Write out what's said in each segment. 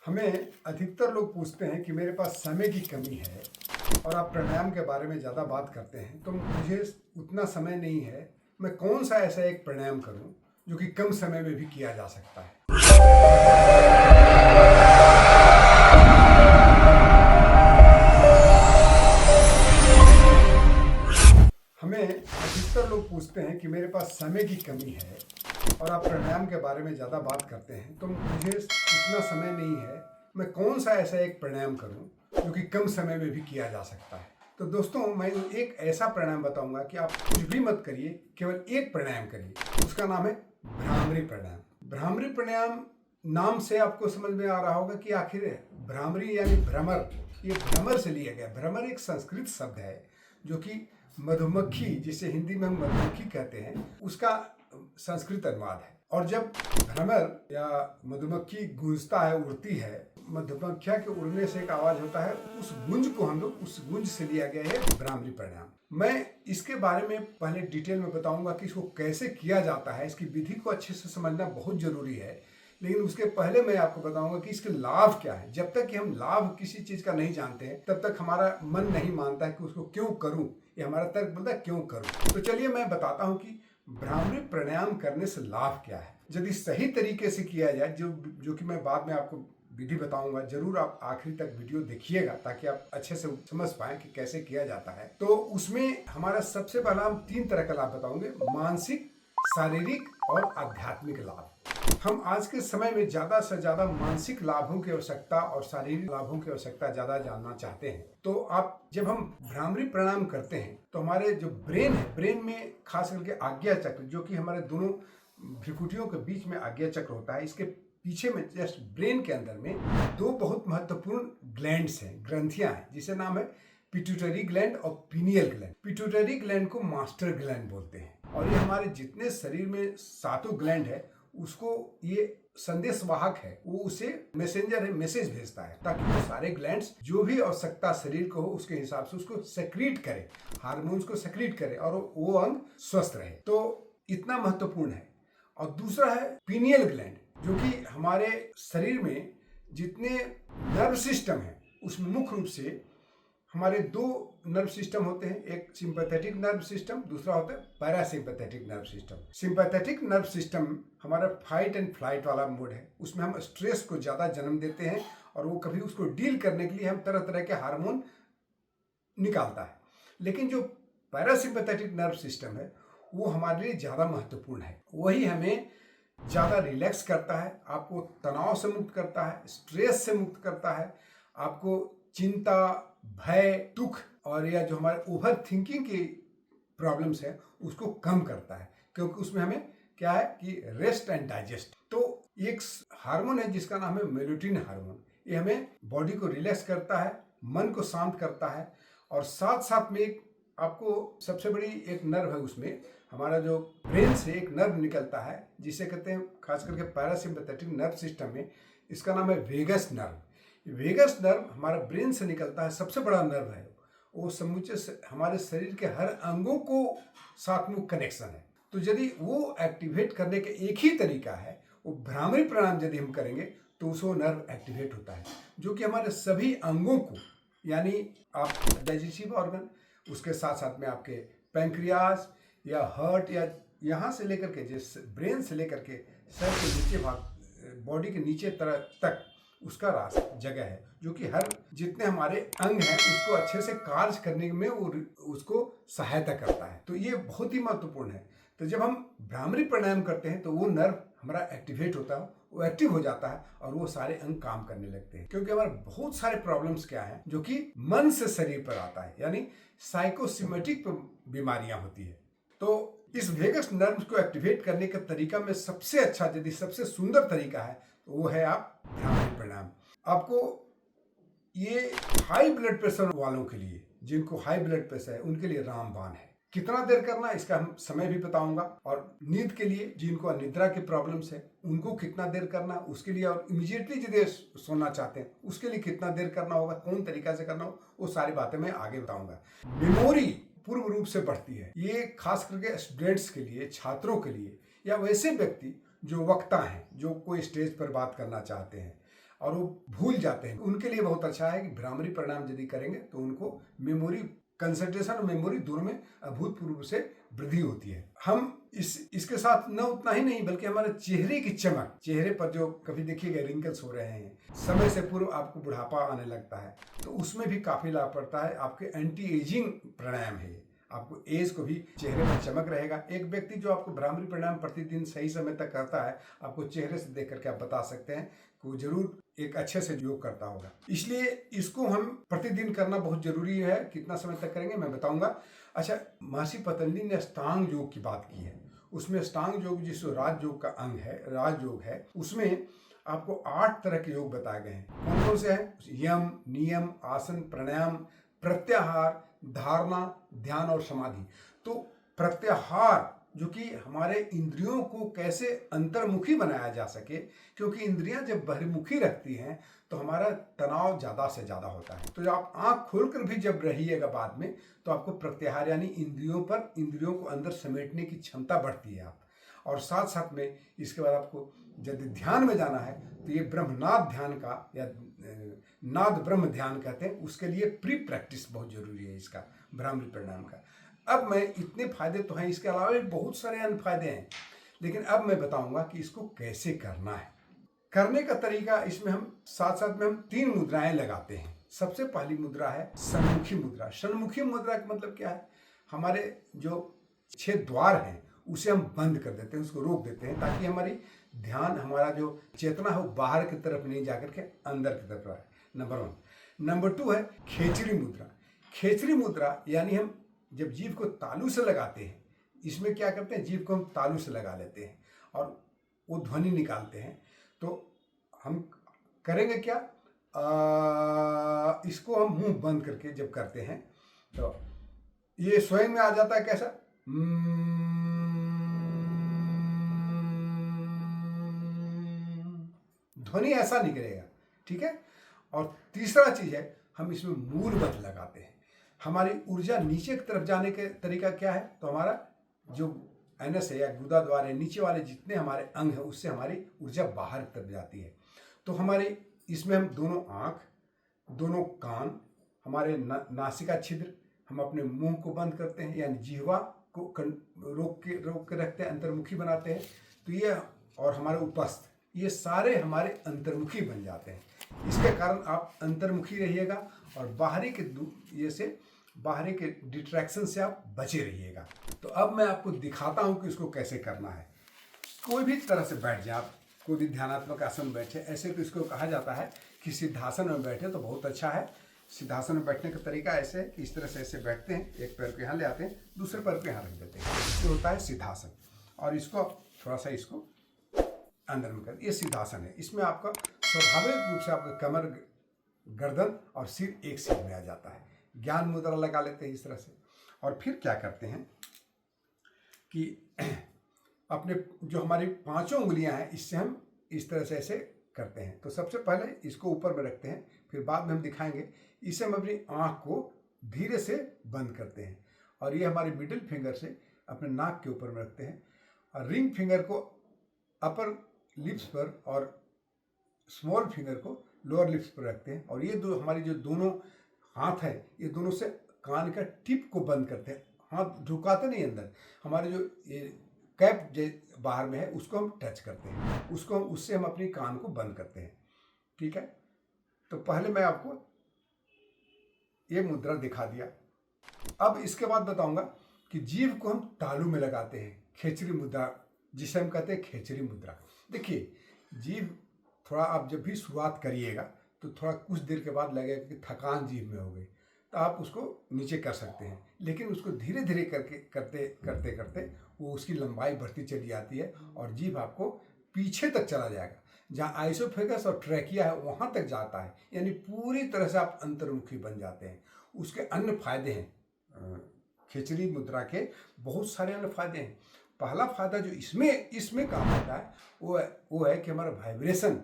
हमें अधिकतर लोग पूछते हैं कि मेरे पास समय की कमी है और आप प्राणायाम के बारे में ज़्यादा बात करते हैं, तो मुझे उतना समय नहीं है। मैं कौन सा ऐसा एक प्राणायाम करूं जो कि कम समय में भी किया जा सकता है। हमें अधिकतर लोग पूछते हैं कि मेरे पास समय की कमी है और आप प्राणायाम के बारे में ज़्यादा बात करते हैं, तो मुझे उतना समय नहीं है। मैं कौन सा ऐसा एक प्राणायाम करूं जो कि कम समय में भी किया जा सकता है। तो दोस्तों, मैं एक ऐसा प्राणायाम बताऊंगा कि आप कुछ भी मत करिए, केवल एक प्राणायाम करिए। उसका नाम है भ्रामरी प्राणायाम। भ्रामरी प्राणायाम नाम से आपको समझ में आ रहा होगा कि आखिर भ्रामरी यानी भ्रमर, ये भ्रमर से लिया गया। भ्रमर एक संस्कृत शब्द है जो कि मधुमक्खी, जिसे हिंदी में हम मधुमक्खी कहते हैं, उसका संस्कृत अनुवाद है। और जब भ्रमर या मधुमक्खी गूंजता है, उड़ती है, मधुमक्खिया के उड़ने से एक आवाज होता है, उस गूंज को हम लोग उस गूंज से लिया गया है भ्रामरी प्राणायाम। मैं इसके बारे में पहले डिटेल में बताऊंगा कि इसको कैसे किया जाता है। इसकी विधि को अच्छे से समझना बहुत जरूरी है, लेकिन उसके पहले मैं आपको बताऊंगा कि इसके लाभ क्या है। जब तक कि हम लाभ किसी चीज का नहीं जानते हैं, तब तक हमारा मन नहीं मानता है कि उसको क्यों करूं, ये हमारा तर्क बोलता है क्यों करूं। तो चलिए मैं बताता हूं कि भ्रामरी प्राणायाम करने से लाभ क्या है। यदि सही तरीके से किया जाए, जो कि मैं बाद में आपको विधि बताऊंगा, जरूर आप आखिरी तक वीडियो देखिएगा ताकि आप अच्छे से समझ पाएं कि कैसे किया जाता है। तो उसमें हमारा सबसे पहला हम 3 तरह का लाभ बताऊंगे: मानसिक, शारीरिक और आध्यात्मिक लाभ। हम आज के समय में ज्यादा से ज्यादा मानसिक लाभों की आवश्यकता और शारीरिक लाभों की आवश्यकता ज्यादा जानना चाहते हैं। तो आप जब हम भ्रामरी प्राणायाम करते हैं तो हमारे जो ब्रेन है, ब्रेन में खास करके आज्ञा चक्र, जो कि हमारे दोनों भ्रिकुटियों के बीच में आज्ञा चक्र होता है, इसके पीछे में जस्ट ब्रेन के अंदर में 2 बहुत महत्वपूर्ण ग्लैंड्स हैं, ग्रंथियां हैं, जिसे नाम है पिट्यूटरी ग्लैंड और पीनियल ग्लैंड। पिट्यूटरी ग्लैंड को मास्टर ग्लैंड बोलते हैं, और ये हमारे जितने शरीर में 7 ग्लैंड है उसको ये संदेशवाहक है, वो उसे मैसेंजर है, मैसेज भेजता है ताकि वो सारे ग्लैंड्स जो भी आवश्यकता शरीर को हो उसके हिसाब से उसको सेक्रीट करे, हार्मोन्स को सेक्रीट करे और वो अंग स्वस्थ रहे। तो इतना महत्वपूर्ण है। और दूसरा है पीनियल ग्लैंड, जो कि हमारे शरीर में जितने नर्व सिस्टम है उसमें मुख्य रूप से हमारे 2 नर्व सिस्टम होते हैं। एक सिंपैथेटिक नर्व सिस्टम, दूसरा होता है parasympathetic nerve system. Sympathetic nerve system हमारा फाइट एंड फ्लाइट वाला मोड है, उसमें हम स्ट्रेस को ज़्यादा जन्म देते हैं और वो कभी उसको डील करने के लिए हम तरह तरह के हार्मोन निकालता है। लेकिन जो पैरासिम्पैथेटिक नर्व सिस्टम है वो हमारे लिए ज़्यादा महत्वपूर्ण है। वही हमें ज़्यादा रिलैक्स करता है, आपको तनाव से मुक्त करता है, स्ट्रेस से मुक्त करता है, आपको चिंता, भय, दुख और या जो हमारे ओवर थिंकिंग की प्रॉब्लम्स है उसको कम करता है, क्योंकि उसमें हमें क्या है कि रेस्ट एंड डाइजेस्ट। तो एक हार्मोन है जिसका नाम है मेलेटोनिन हार्मोन। ये हमें बॉडी को रिलैक्स करता है, मन को शांत करता है, और साथ साथ में एक आपको सबसे बड़ी एक नर्व है, उसमें हमारा जो ब्रेन से एक नर्व निकलता है जिसे कहते हैं खास करके पैरासिम्पैथेटिक नर्व सिस्टम में, इसका नाम है वेगस नर्व। वेगस नर्व हमारा ब्रेन से निकलता है, सबसे बड़ा नर्व है वो, समूचे हमारे शरीर के हर अंगों को साथ में कनेक्शन है। तो यदि वो एक्टिवेट करने का एक ही तरीका है, वो भ्रामरी प्राणायाम यदि हम करेंगे तो उसको नर्व एक्टिवेट होता है, जो कि हमारे सभी अंगों को, यानी आप डाइजेस्टिव ऑर्गन, उसके साथ साथ में आपके पैंक्रियाज या हार्ट, या यहाँ से लेकर के जिस ब्रेन से लेकर के सर के नीचे भाग, बॉडी के नीचे तरह तक उसका रास्ता जगह है, जो कि हर जितने हमारे अंग हैं उसको अच्छे से कार्य करने में वो उसको सहायता करता है। तो ये बहुत ही महत्वपूर्ण है। तो जब हम भ्रामरी प्राणायाम करते हैं तो वो नर्व हमारा एक्टिवेट होता है, वो एक्टिव हो जाता है और वो सारे अंग काम करने लगते हैं। क्योंकि हमारे बहुत सारे प्रॉब्लम्स क्या है जो कि मन से शरीर पर आता है, यानी साइकोसोमेटिक बीमारियां होती है। तो इस वेगस नर्व को एक्टिवेट करने का तरीका में सबसे अच्छा, यदि सबसे सुंदर तरीका है तो वो है आप भ्रामरी प्राणायाम। आपको ये हाई ब्लड प्रेशर वालों के लिए, जिनको हाई ब्लड प्रेशर है उनके लिए रामबाण है। कितना देर करना इसका हम समय भी बताऊंगा, और नींद के लिए जिनको अनिद्रा की प्रॉब्लम्स है उनको कितना देर करना उसके लिए, और इमीडिएटली यदि सोना चाहते हैं उसके लिए कितना देर करना होगा, कौन तरीका से करना हो, वो सारी बातें मैं आगे बताऊंगा। मेमोरी पूर्ण रूप से बढ़ती है, ये खास करके स्टूडेंट्स के लिए, छात्रों के लिए, या वैसे व्यक्ति जो वक्ता हैं, जो कोई स्टेज पर बात करना चाहते हैं और वो भूल जाते हैं। उनके लिए बहुत अच्छा है कि भ्रामरी प्राणायाम यदि करेंगे तो उनको मेमोरी, कंसंट्रेशन और मेमोरी दोनों में अभूतपूर्व से वृद्धि होती है। हम इसके साथ न उतना ही नहीं बल्कि हमारे चेहरे की चमक, चेहरे पर जो कभी देखिएगा रिंकल्स हो रहे हैं, समय से पूर्व आपको बुढ़ापा आने लगता है, तो उसमें भी काफी लाभ पड़ता है। आपके एंटी एजिंग प्राणायाम है, आपको एज को भी चेहरे पर चमक रहेगा। एक व्यक्ति जो आपको भ्रामरी प्राणायाम प्रतिदिन सही समय तक करता है, आपको चेहरे से देख करके आप बता सकते हैं कि वो जरूर एक अच्छे से योग करता होगा। इसलिए इसको हम प्रतिदिन करना बहुत जरूरी है। कितना समय तक करेंगे मैं बताऊंगा। अच्छा, महर्षि पतंजलि ने अष्टांग योग की बात की है। उसमें अष्टांग योग जिस राजयोग का अंग है, राजयोग है, उसमें आपको 8 तरह के योग बताए गए हैं। कौन कौन से हैं? यम, नियम, आसन, प्राणायाम, प्रत्याहार, धारणा, ध्यान और समाधि। तो प्रत्याहार जो कि हमारे इंद्रियों को कैसे अंतर्मुखी बनाया जा सके, क्योंकि इंद्रियां जब बहिर्मुखी रखती हैं तो हमारा तनाव ज़्यादा से ज़्यादा होता है। तो जब आप आँख खोलकर भी जब रहिएगा बाद में, तो आपको प्रत्याहार यानी इंद्रियों को अंदर समेटने की क्षमता बढ़ती है। आप और साथ साथ में इसके बाद आपको यदि ध्यान में जाना है तो ये ब्रह्मनाद ध्यान का या नाद ब्रह्म ध्यान कहते हैं, उसके लिए प्री प्रैक्टिस बहुत जरूरी है इसका, भ्रामरी प्राणायाम का। अब मैं इतने फायदे तो हैं, इसके अलावा भी बहुत सारे अन्य फायदे हैं, लेकिन अब मैं बताऊंगा कि इसको कैसे करना है। करने का तरीका, इसमें हम साथ साथ में हम 3 मुद्राएं लगाते हैं। सबसे पहली मुद्रा है सन्मुखी मुद्रा। सन्मुखी मुद्रा का मतलब क्या है? हमारे जो 6 द्वार हैं उसे हम बंद कर देते हैं, उसको रोक देते हैं, ताकि हमारी ध्यान, हमारा जो चेतना है वो बाहर की तरफ नहीं जाकर के अंदर की तरफ आए। नंबर 1। नंबर 2 है खेचरी मुद्रा। खेचरी मुद्रा यानी हम जब जीभ को तालू से लगाते हैं, इसमें क्या करते हैं, जीभ को हम तालू से लगा लेते हैं और वो ध्वनि निकालते हैं। तो हम करेंगे क्या, इसको हम मुंह बंद करके जब करते हैं तो ये स्वयं में आ जाता है। कैसा? ध्वनि ऐसा निकलेगा, ठीक है। और तीसरा चीज है, हम इसमें मूलबद्ध लगाते हैं। हमारी ऊर्जा नीचे की तरफ जाने का तरीका क्या है? तो हमारा जो एनस है या गुदा द्वार है, नीचे वाले जितने हमारे अंग हैं उससे हमारी ऊर्जा बाहर की तरफ जाती है। तो हमारे इसमें हम दोनों आँख, दोनों कान, हमारे नासिका छिद्र, हम अपने मुंह को बंद करते हैं यानी जिह्वा को रोक के रखते हैं, अंतर्मुखी बनाते हैं। तो ये और हमारे उपस्थ, ये सारे हमारे अंतर्मुखी बन जाते हैं। इसके कारण आप अंतर्मुखी रहिएगा और बाहरी के डिस्ट्रैक्शन से आप बचे रहिएगा। तो अब मैं आपको दिखाता हूं कि इसको कैसे करना है। कोई भी तरह से बैठ जाए आप, कोई भी ध्यानात्मक आसन में बैठे। ऐसे तो इसको कहा जाता है कि सिद्धासन में बैठे तो बहुत अच्छा है। सिद्धासन में बैठने का तरीका ऐसे है कि इस तरह से ऐसे बैठते हैं, एक पैर को यहाँ ले आते हैं, दूसरे पैर को यहाँ रख देते हैं, ये होता है सिद्धासन। और इसको थोड़ा सा इसको अंदर में कर, ये सिद्धासन है। इसमें आपका स्वाभाविक रूप से आपका कमर, गर्दन और सिर एक सीध में आ जाता है। ज्ञान मुद्रा लगा लेते हैं इस तरह से। और फिर क्या करते हैं कि अपने जो हमारी 5 उंगलियां हैं, इससे हम इस तरह से ऐसे करते हैं। तो सबसे पहले इसको ऊपर में रखते हैं, फिर बाद में हम दिखाएंगे। इसे हम अपनी आँख को धीरे से बंद करते हैं और ये हमारे मिडिल फिंगर से अपने नाक के ऊपर में रखते हैं और रिंग फिंगर को अपर लिप्स पर और स्मॉल फिंगर को लोअर लिप्स पर रखते हैं। और ये हमारी जो दोनों हाथ है, ये दोनों से कान का टिप को बंद करते हैं। हाथ झुकाते नहीं अंदर, हमारे जो ये कैप बाहर में है उसको हम टच करते हैं, उससे हम अपनी कान को बंद करते हैं, ठीक है। तो पहले मैं आपको ये मुद्रा दिखा दिया। अब इसके बाद बताऊंगा कि जीभ को हम तालू में लगाते हैं, खेचरी मुद्रा जिसे हम कहते हैं खेचरी मुद्रा। देखिए, जीभ थोड़ा आप जब भी शुरुआत करिएगा तो थोड़ा कुछ देर के बाद लगेगा कि थकान जीभ में हो गई, तो आप उसको नीचे कर सकते हैं, लेकिन उसको धीरे धीरे करते वो उसकी लंबाई बढ़ती चली जाती है और जीभ आपको पीछे तक चला जाएगा। जहाँ आइसोफेगस और ट्रैकिया है वहाँ तक जाता है, यानी पूरी तरह से आप अंतर्मुखी बन जाते हैं। उसके अन्य फायदे हैं, खेचरी मुद्रा के बहुत सारे अन्य फायदे हैं। पहला फायदा जो इसमें काम आता है वो है कि हमारा वाइब्रेशन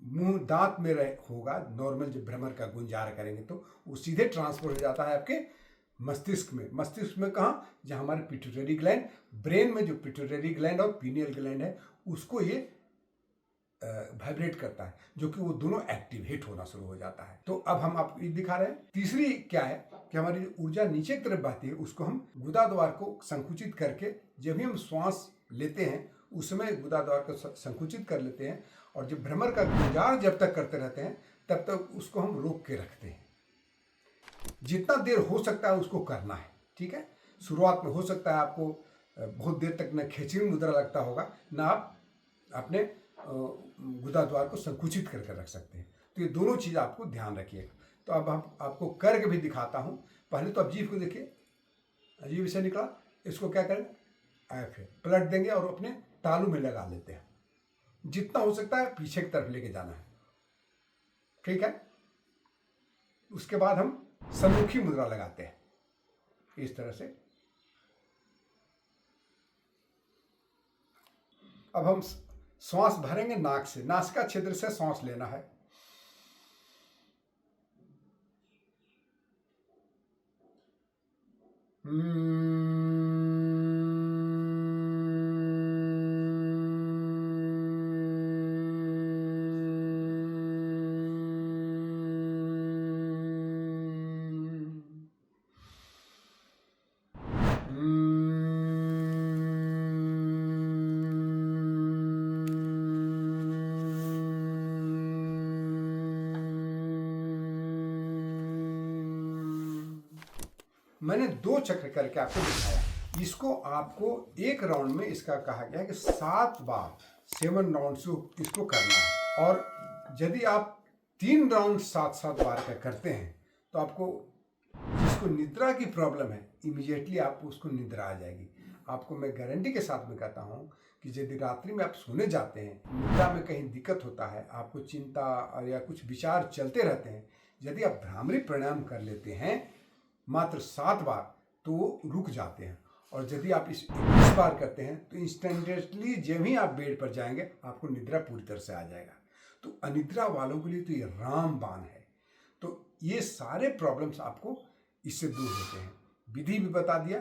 मुंह दांत में होगा। नॉर्मल जब भ्रमर का गुंजार करेंगे तो वो सीधे ट्रांसफर हो जाता है आपके मस्तिष्क में कहाँ? जहाँ हमारे पिट्यूटरी ग्लैंड, ब्रेन में जो पिट्यूटरी ग्लैंड और पीनियल ग्लैंड है उसको ये वाइब्रेट करता है, जो कि वो दोनों एक्टिवेट होना शुरू हो जाता है। तो अब हम आपको ये दिखा रहे हैं। तीसरी क्या है कि हमारी जो ऊर्जा नीचे की तरफ बहती है उसको हम गुदा द्वार को संकुचित करके, जब भी हम श्वास लेते हैं उस समय गुदा द्वार को संकुचित कर लेते हैं, और जब भ्रमर का गुंजार जब तक करते रहते हैं तब तक उसको हम रोक के रखते हैं। जितना देर हो सकता है उसको करना है, ठीक है। शुरुआत में हो सकता है आपको बहुत देर तक न खींचनी मुद्रा लगता होगा, ना आप अपने गुदा द्वार को संकुचित करके रख सकते हैं। तो ये दोनों चीज़ आपको ध्यान रखिएगा। तो अब हम आपको करके भी दिखाता हूँ। पहले तो आप जीभ को देखिए, अजीब से निकला, इसको क्या करें, ऐसे पलट देंगे और अपने तालू में लगा लेते हैं। जितना हो सकता है पीछे की तरफ लेके जाना है, ठीक है। उसके बाद हम सम्मुखी मुद्रा लगाते हैं इस तरह से। अब हम श्वास भरेंगे नाक से, नासिका क्षेत्र से श्वास लेना है। मैंने 2 चक्र करके आपको दिखाया। इसको आपको एक राउंड में, इसका कहा गया है कि 7 बार 7 राउंड इसको करना है। और यदि आप 3 राउंड 7-7 बार का करते हैं तो आपको, जिसको निद्रा की प्रॉब्लम है, इमीडिएटली आपको उसको निद्रा आ जाएगी। आपको मैं गारंटी के साथ में कहता हूँ कि यदि रात्रि में आप सोने जाते हैं, निद्रा में कहीं दिक्कत होता है, आपको चिंता और या कुछ विचार चलते रहते हैं, यदि आप भ्रामरी प्राणायाम कर लेते हैं मात्र 7 बार तो वो रुक जाते हैं। और यदि आप इस 21 बार करते हैं तो इंस्टेंटली जब ही आप बेड पर जाएंगे आपको निद्रा पूरी तरह से आ जाएगा। तो अनिद्रा वालों के लिए तो ये रामबाण है। तो ये सारे प्रॉब्लम्स आपको इससे दूर होते हैं। विधि भी बता दिया।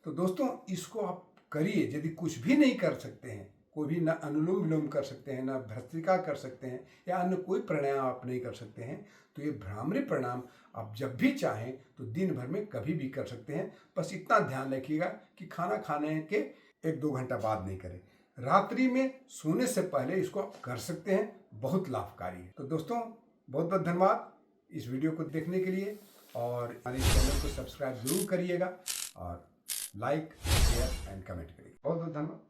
तो दोस्तों, इसको आप करिए। यदि कुछ भी नहीं कर सकते हैं, कोई भी ना अनुलोम विलोम कर सकते हैं, ना भस्त्रिका कर सकते हैं, या अन्य कोई प्राणायाम आप नहीं कर सकते हैं, तो ये भ्रामरी प्राणायाम आप जब भी चाहें तो दिन भर में कभी भी कर सकते हैं। बस इतना ध्यान रखिएगा कि खाना खाने के 1-2 घंटा बाद नहीं करें। रात्रि में सोने से पहले इसको आप कर सकते हैं, बहुत लाभकारी है। तो दोस्तों, बहुत बहुत धन्यवाद इस वीडियो को देखने के लिए, और हमारे चैनल को सब्सक्राइब जरूर करिएगा और लाइक, शेयर एंड कमेंट करिए। बहुत बहुत धन्यवाद।